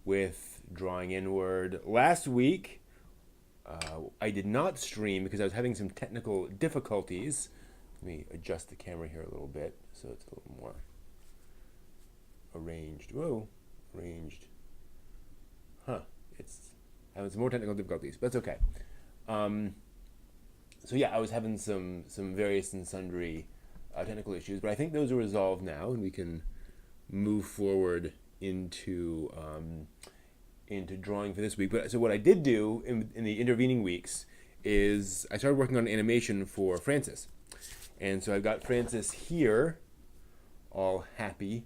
with drawing inward. Last week, I did not stream because I was having some technical difficulties. Let me adjust the camera here a little bit so it's a little more arranged. Whoa, arranged. Huh, it's having some more technical difficulties, but that's okay. Um, so yeah, I was having some various and sundry technical issues, but I think those are resolved now, and we can move forward into drawing for this week. But so what I did do in the intervening weeks is I started working on animation for Francis, and so I've got Francis here, all happy,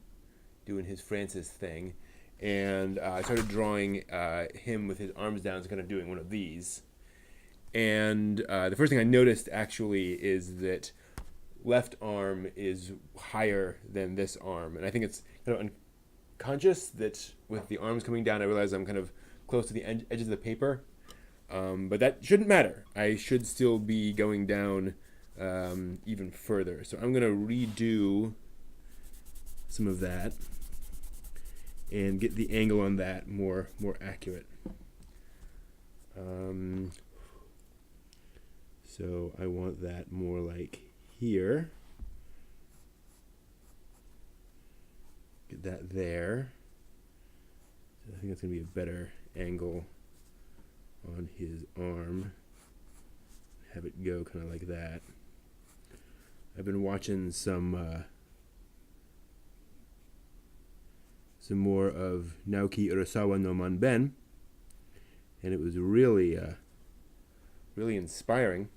doing his Francis thing, and I started drawing him with his arms down, so kind of doing one of these. And the first thing I noticed actually is that left arm is higher than this arm, and I think it's kind of unconscious that with the arms coming down, I realize I'm kind of close to the edges of the paper, but that shouldn't matter. I should still be going down even further. So I'm gonna redo some of that and get the angle on that more accurate. So I want that more like here. Get that there. So I think that's going to be a better angle on his arm. Have it go kind of like that. I've been watching some more of Naoki Urasawa no Manben, and it was really inspiring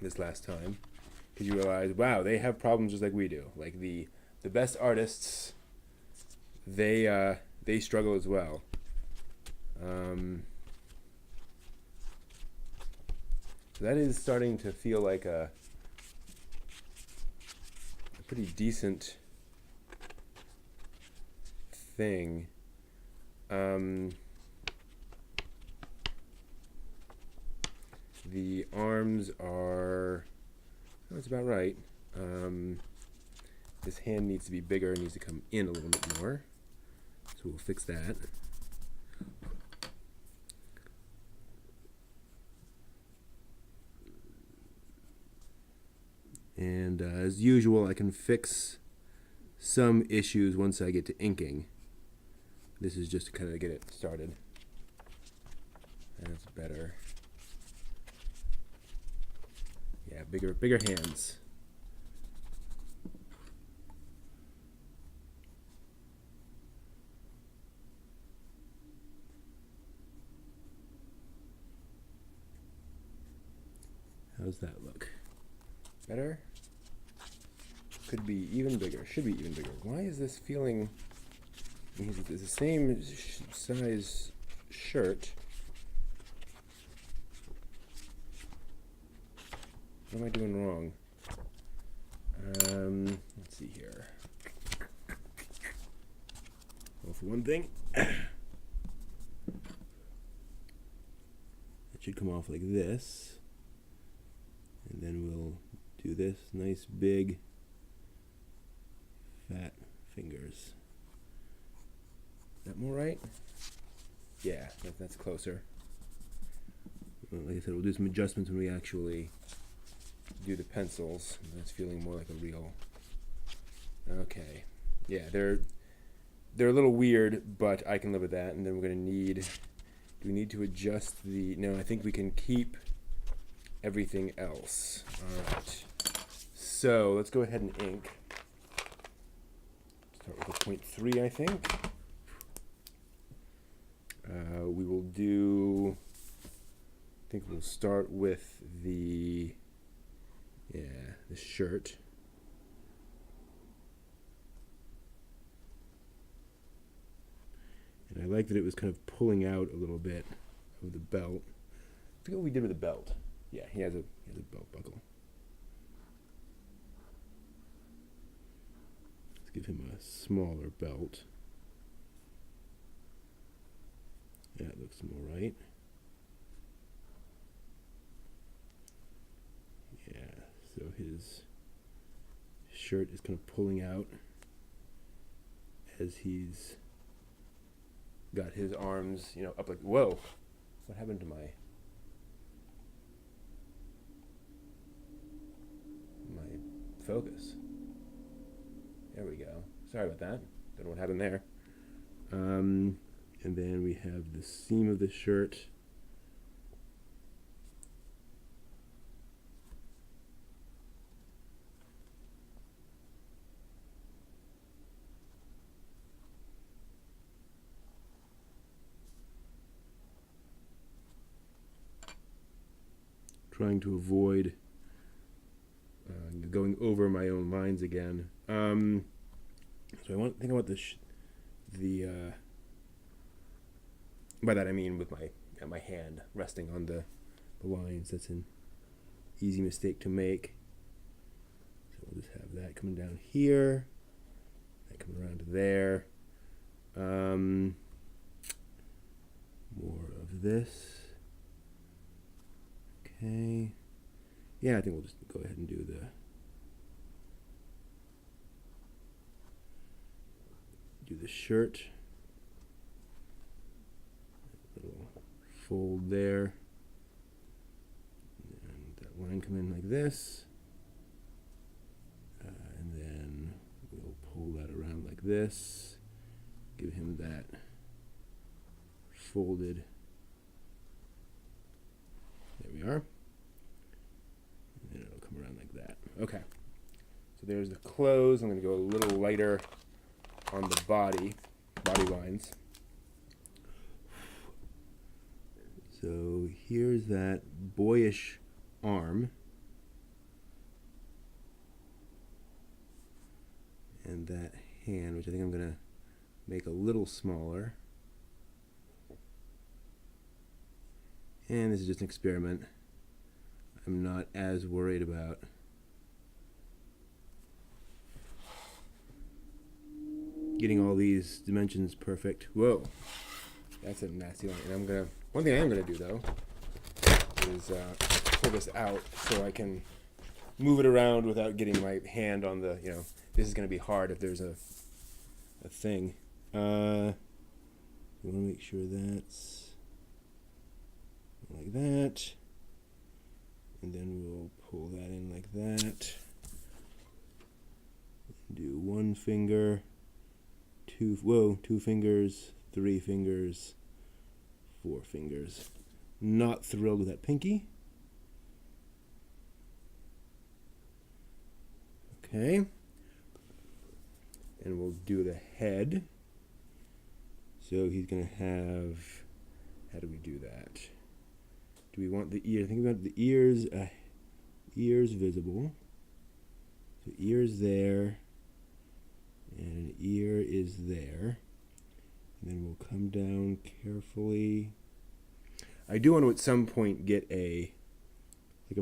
this last time, because you realize, wow, they have problems just like we do. Like the best artists, they struggle as well. So that is starting to feel like a pretty decent thing. The arms are, that's about right. This hand needs to be bigger, needs to come in a little bit more. So we'll fix that. And as usual, I can fix some issues once I get to inking. This is just to kind of get it started. That's better. Yeah, bigger hands. How's that look? Better? Could be even bigger. Should be even bigger. Why is this feeling... It's the same size shirt. What am I doing wrong? Let's see here. Well, for one thing, it should come off like this. And then we'll do this nice big fat fingers. Is that more right? Yeah, that's closer. Well, like I said, we'll do some adjustments when we actually do the pencils. That's feeling more like a real... Okay. Yeah, they're a little weird, but I can live with that. And then we're going to need... Do we need to adjust the... No, I think we can keep everything else. All right. So let's go ahead and ink. Start with a 0.3, I think. We will do... I think we'll start with the... Yeah, the shirt. And I like that it was kind of pulling out a little bit of the belt. I forget what we did with the belt. Yeah, he has a belt buckle. Let's give him a smaller belt. That looks more right. Yeah, so his shirt is kind of pulling out as he's got his arms, you know, up like, whoa, what happened to my focus? There we go. Sorry about that. Don't know what happened there. And then we have the seam of the shirt. Trying to avoid going over my own lines again. So I want to think about by that I mean with my hand resting on the lines. That's an easy mistake to make. So we'll just have that coming down here, that coming around to there. More of this. Okay. Yeah, I think we'll just go ahead and do the shirt. Little fold there. And that line come in like this. And then we'll pull that around like this. Give him that folded. There we are. And then it'll come around like that. Okay. So there's the clothes. I'm going to go a little lighter on the body lines. So here's that boyish arm. And that hand, which I think I'm going to make a little smaller. And this is just an experiment. I'm not as worried about getting all these dimensions perfect. Whoa, that's a nasty line. And one thing I am gonna do though is pull this out so I can move it around without getting my hand on the, this is gonna be hard if there's a thing. We wanna make sure that's like that. And then we'll pull that in like that. Do one finger, two fingers, 3 fingers, 4 fingers. Not thrilled with that pinky. Okay. And we'll do the head. So he's gonna have, how do we do that? Do we want the ear? Think about the ears. Ears visible. So ears there, and an ear is there. And then we'll come down carefully. I do want to at some point get a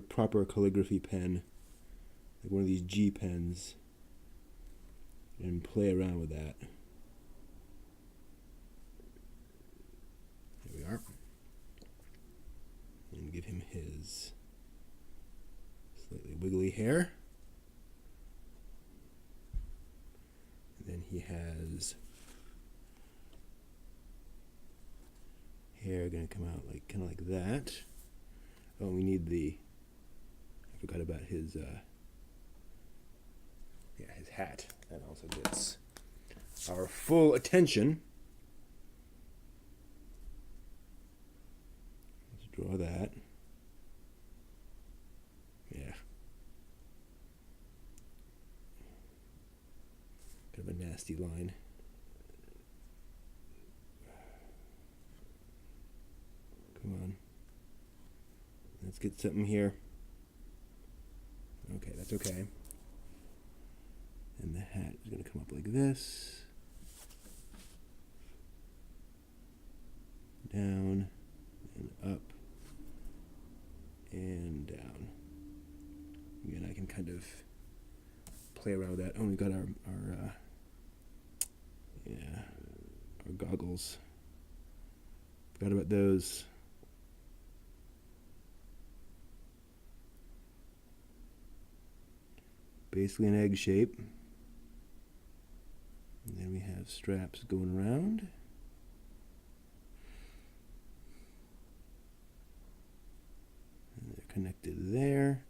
proper calligraphy pen, like one of these G pens, and play around with that. There we are. And give him his slightly wiggly hair. And then he has hair going to come out kind of like that. Oh, we need I forgot about his his hat. That also gets our full attention. Draw that. Yeah. Kind of a nasty line. Come on. Let's get something here. Okay, that's okay. And the hat is going to come up like this. Down and up. And down. Again, I can kind of play around with that. Oh, we've got our goggles. Forgot about those. Basically an egg shape. And then we have straps going around. connected there.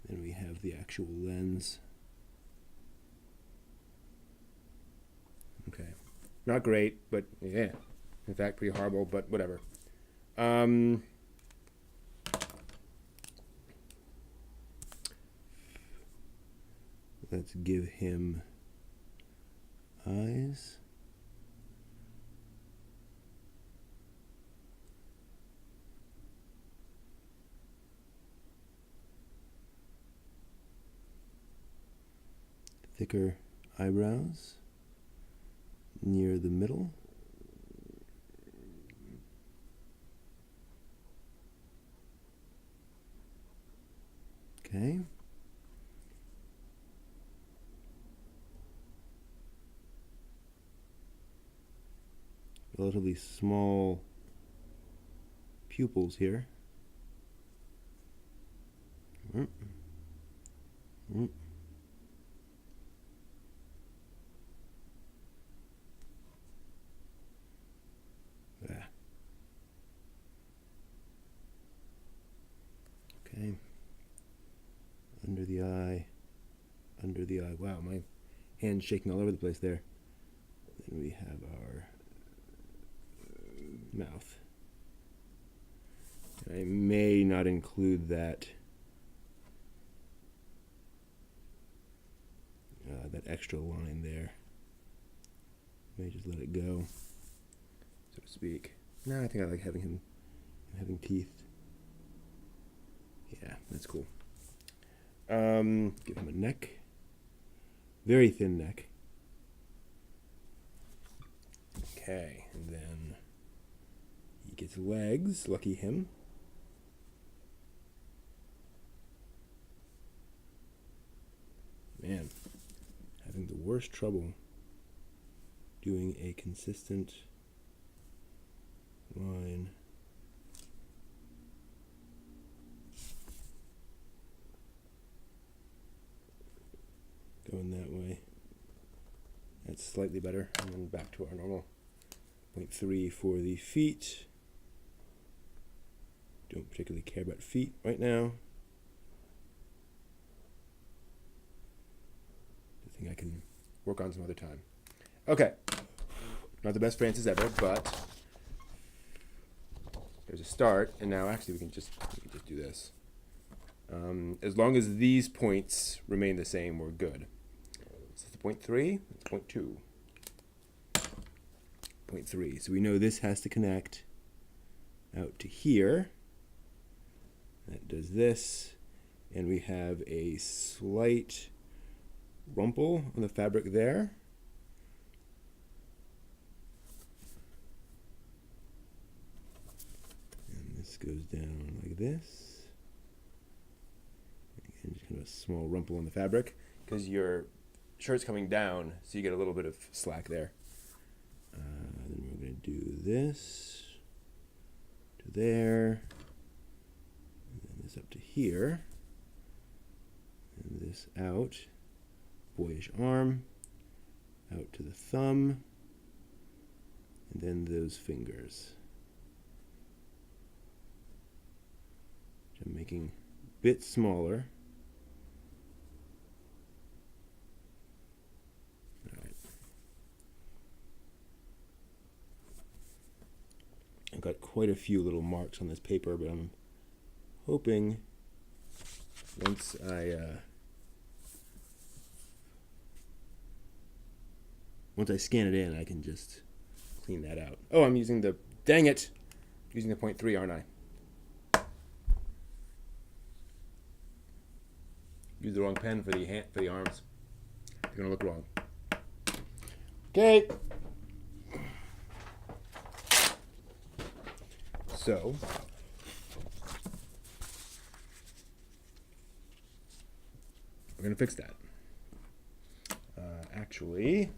Then we have the actual lens. Okay. Not great, but yeah. In fact, pretty horrible, but whatever. Let's give him eyes. Thicker eyebrows near the middle. Okay. Relatively small pupils here. Okay. Under the eye. Under the eye. Wow, my hand's shaking all over the place there. Then we have our mouth. I may not include that that extra line there. May just let it go, so to speak. No, I think I like having teeth. Yeah, that's cool. Give him a neck. Very thin neck. Okay, and then he gets legs. Lucky him. Man, having the worst trouble doing a consistent line. Going that way. That's slightly better. And then back to our normal 0.3 for the feet. Don't particularly care about feet right now. I think I can work on some other time. Okay. Not the best Francis ever, but there's a start. And now actually we can just do this. As long as these points remain the same, we're good. Is this 0.3? It's 0.2. 0.3. So we know this has to connect out to here. That does this. And we have a slight rumple on the fabric there. And this goes down like this. Again, just kind of a small rumple on the fabric because your shirt's coming down, so you get a little bit of slack there. Then we're going to do this to there, and then this up to here, and this out, boyish arm, out to the thumb, and then those fingers. Which I'm making a bit smaller. I've got quite a few little marks on this paper, but I'm hoping once I scan it in, I can just clean that out. Oh, I'm using the, dang it, using the 0.3, aren't I? Used the wrong pen for the arms. They're gonna look wrong. Okay. So, we're going to fix that. Actually,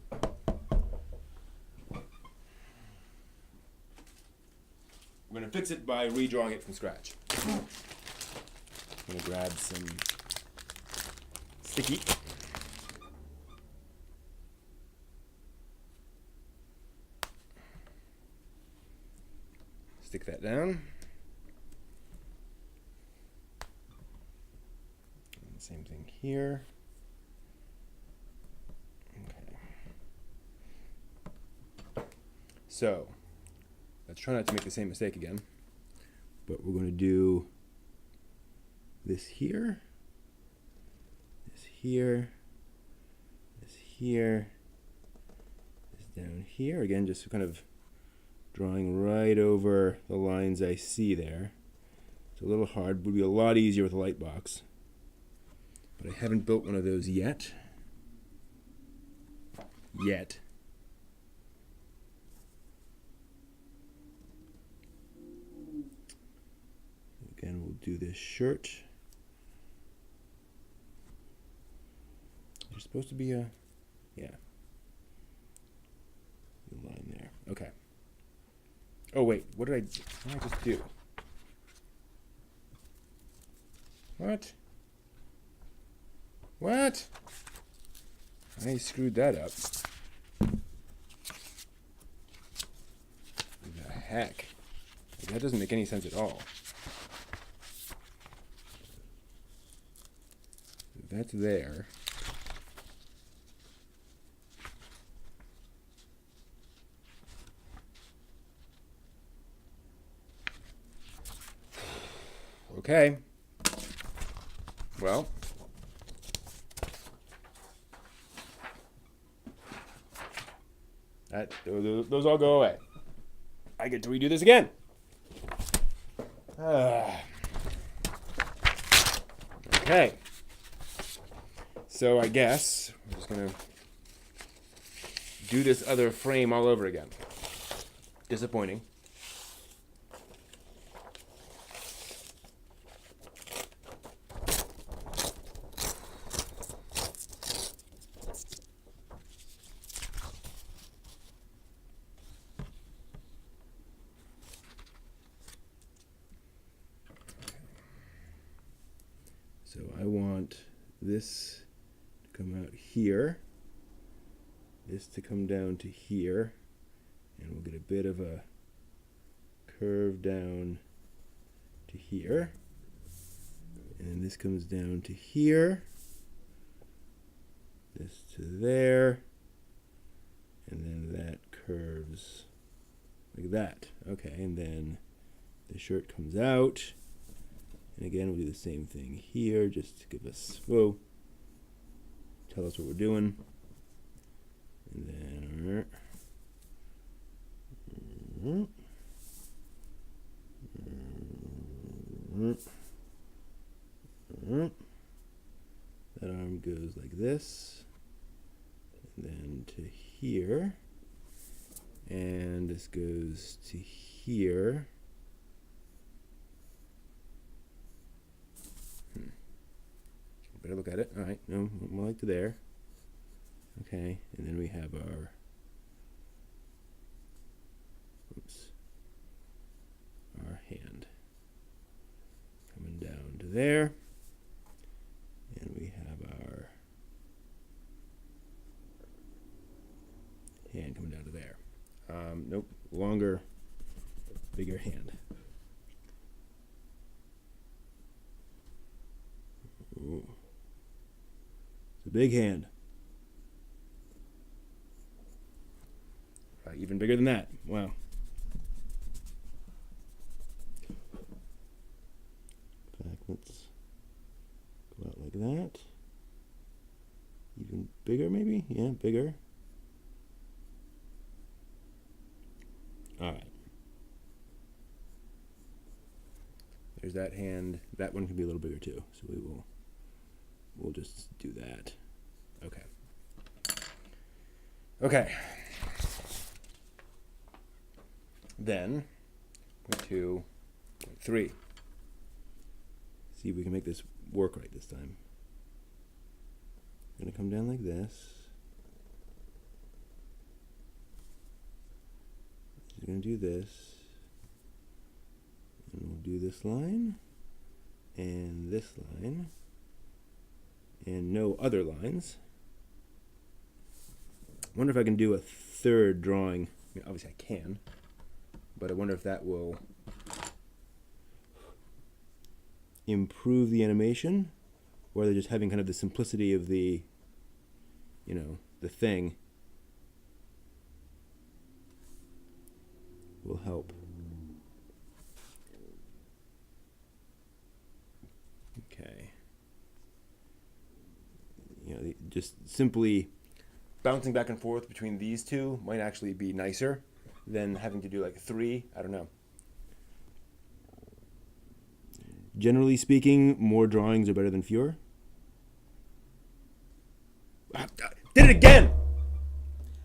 we're going to fix it by redrawing it from scratch. I'm going to grab some sticky. Stick that down. here. Okay. So let's try not to make the same mistake again. But we're going to do this here, this here, this here, this down here. Again, just kind of drawing right over the lines I see there. It's a little hard. It would be a lot easier with a light box. But I haven't built one of those yet. Again, we'll do this shirt. There's supposed to be a, yeah, line there. Okay. Oh wait, what did I just do? What? What? I screwed that up. The heck? That doesn't make any sense at all. That's there. Okay. Well. Those all go away. I get to redo this again. Okay. So I guess we're just going to do this other frame all over again. Disappointing. So I want this to come out here, this to come down to here, and we'll get a bit of a curve down to here, and then this comes down to here, this to there, and then that curves like that. Okay, and then the shirt comes out. And again, we'll do the same thing here, just to give us, whoa, tell us what we're doing. And then, that arm goes like this, and then to here, and this goes to here. Better look at it. All right, no, more like to there. Okay, and then we have our, our hand coming down to there, and we have our hand coming down to there. Nope, longer, bigger hand. Ooh. It's a big hand. Even bigger than that. Wow. In fact, let's go out like that. Even bigger, maybe? Yeah, bigger. All right. There's that hand. That one can be a little bigger too. So we'll just do that. Okay. Okay. Then, 2, 3. See if we can make this work right this time. I'm going to come down like this. We're going to do this. And we'll do this line. And this line. And no other lines. I wonder if I can do a third drawing. I mean, obviously I can. But I wonder if that will improve the animation or they're just having kind of the simplicity of the, you know, the thing, will help. Okay. You know, just simply bouncing back and forth between these two might actually be nicer than having to do like 3. I don't know. Generally speaking, more drawings are better than fewer. I did it again!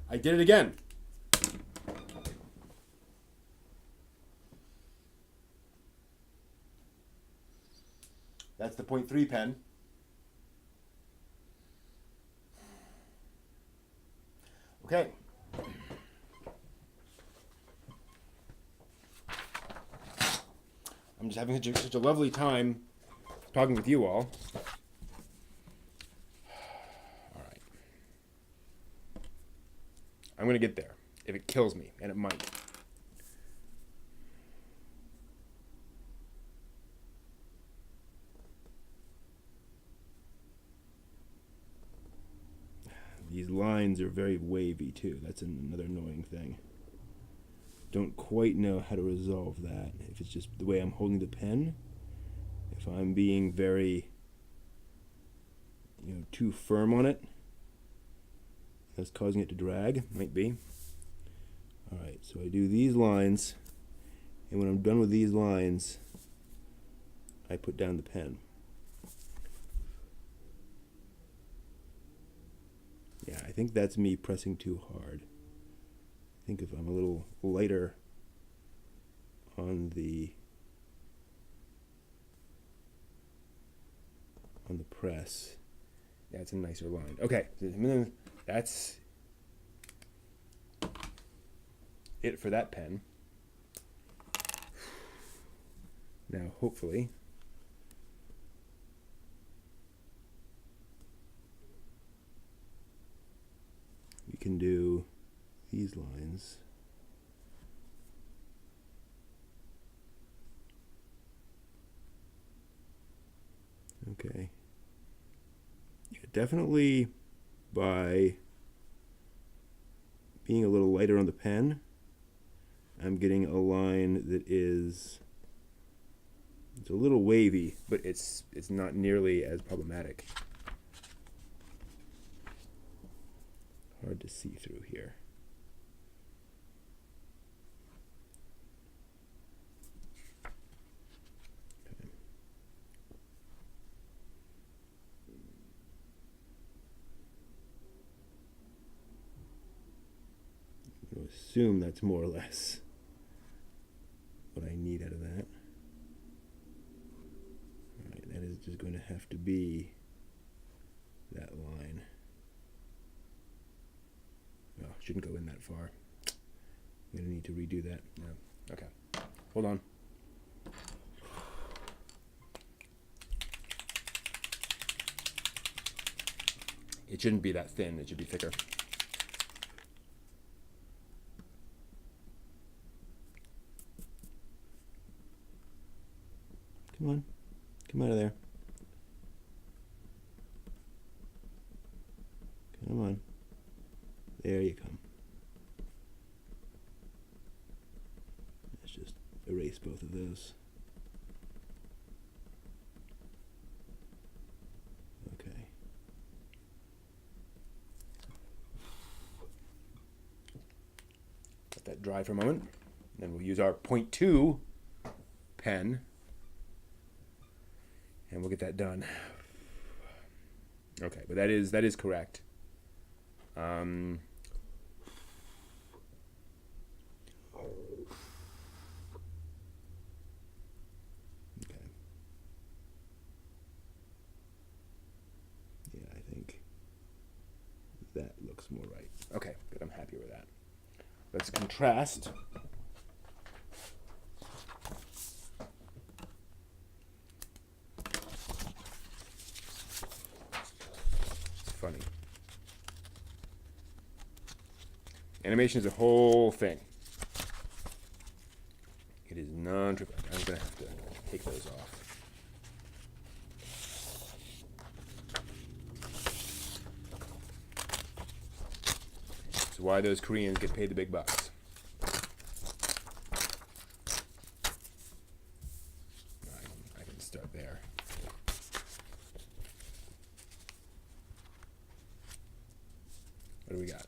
I did it again! That's the 0.3 pen. Okay. I'm just having such a lovely time talking with you all. All right. I'm going to get there if it kills me, and it might. These lines are very wavy too. That's another annoying thing. Don't quite know how to resolve that. If it's just the way I'm holding the pen, if I'm being very, you know, too firm on it, that's causing it to drag. Might be. All right, so I do these lines, and when I'm done with these lines, I put down the pen. Yeah, I think that's me pressing too hard. I think if I'm a little lighter on the press, yeah, it's a nicer line. Okay, that's it for that pen. Now, hopefully, we can do these lines. Okay. Yeah, definitely by being a little lighter on the pen, I'm getting a line that is, it's a little wavy, but it's not nearly as problematic. Hard to see through here. Okay. I'll assume that's more or less what I need out of that. All right, that is just going to have to be that line. Oh, shouldn't go in that far. I'm going to need to redo that. No. Okay. Hold on. It shouldn't be that thin. It should be thicker. Come on. Come out of there. Come on. There you come. Let's just erase both of those. Okay. Let that dry for a moment. Then we'll use our 0.2 pen, and we'll get that done. Okay, but that is correct. Okay. Yeah, I think that looks more right. Okay, good. I'm happy with that. Let's contrast. It's funny. Animation is a whole thing. It is non-trivial. I'm going to have to take those off. is why those Koreans get paid the big bucks. I can start there. What do we got?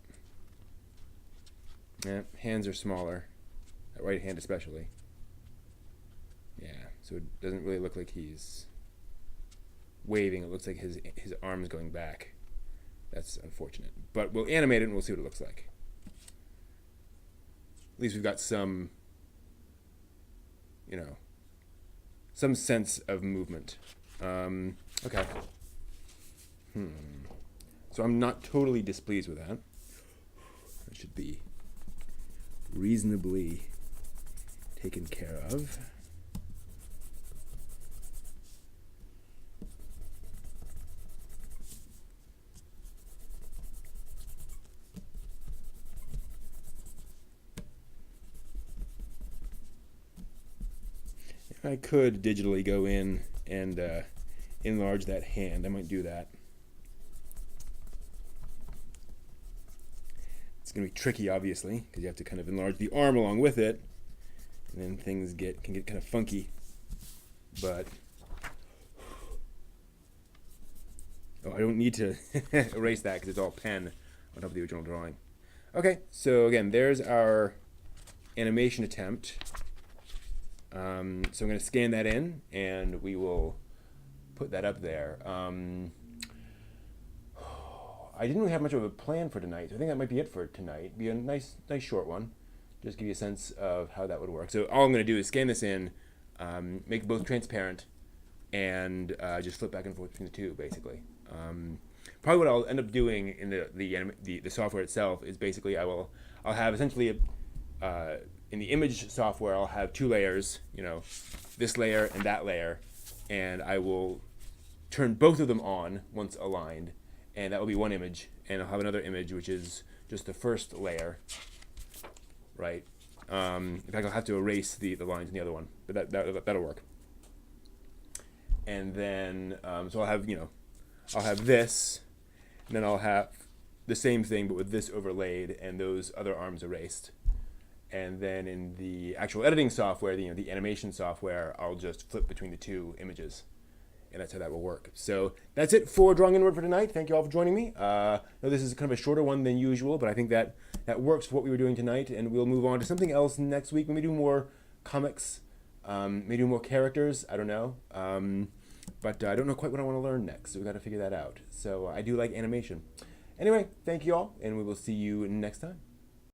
Yeah, hands are smaller. That right hand especially. Yeah, so it doesn't really look like he's waving. It looks like his arm's going back. That's unfortunate. But we'll animate it and we'll see what it looks like. At least we've got some, some sense of movement. Okay. So I'm not totally displeased with that. That should be reasonably taken care of. I could digitally go in and enlarge that hand. I might do that. It's going to be tricky, obviously, because you have to kind of enlarge the arm along with it, and then things can get kind of funky. But I don't need to erase that because it's all pen on top of the original drawing. Okay, so again, there's our animation attempt. So I'm going to scan that in, and we will put that up there. I didn't really have much of a plan for tonight, so I think that might be it for tonight. Be a nice short one. Just give you a sense of how that would work. So all I'm going to do is scan this in, make it both transparent, and just flip back and forth between the two, basically. Probably what I'll end up doing in the software itself is basically I'll have essentially in the image software, I'll have two layers, this layer and that layer, and I will turn both of them on once aligned, and that will be one image, and I'll have another image, which is just the first layer, right? In fact, I'll have to erase the lines in the other one, but that'll work. And then, so I'll have this, and then I'll have the same thing, but with this overlaid, and those other arms erased. And then in the actual editing software, the animation software, I'll just flip between the two images. And that's how that will work. So that's it for Drawing Inward for tonight. Thank you all for joining me. I know this is kind of a shorter one than usual, but I think that works for what we were doing tonight. And we'll move on to something else next week. Maybe do more comics, maybe do more characters. I don't know. But I don't know quite what I want to learn next. So we've got to figure that out. So I do like animation. Anyway, thank you all, and we will see you next time.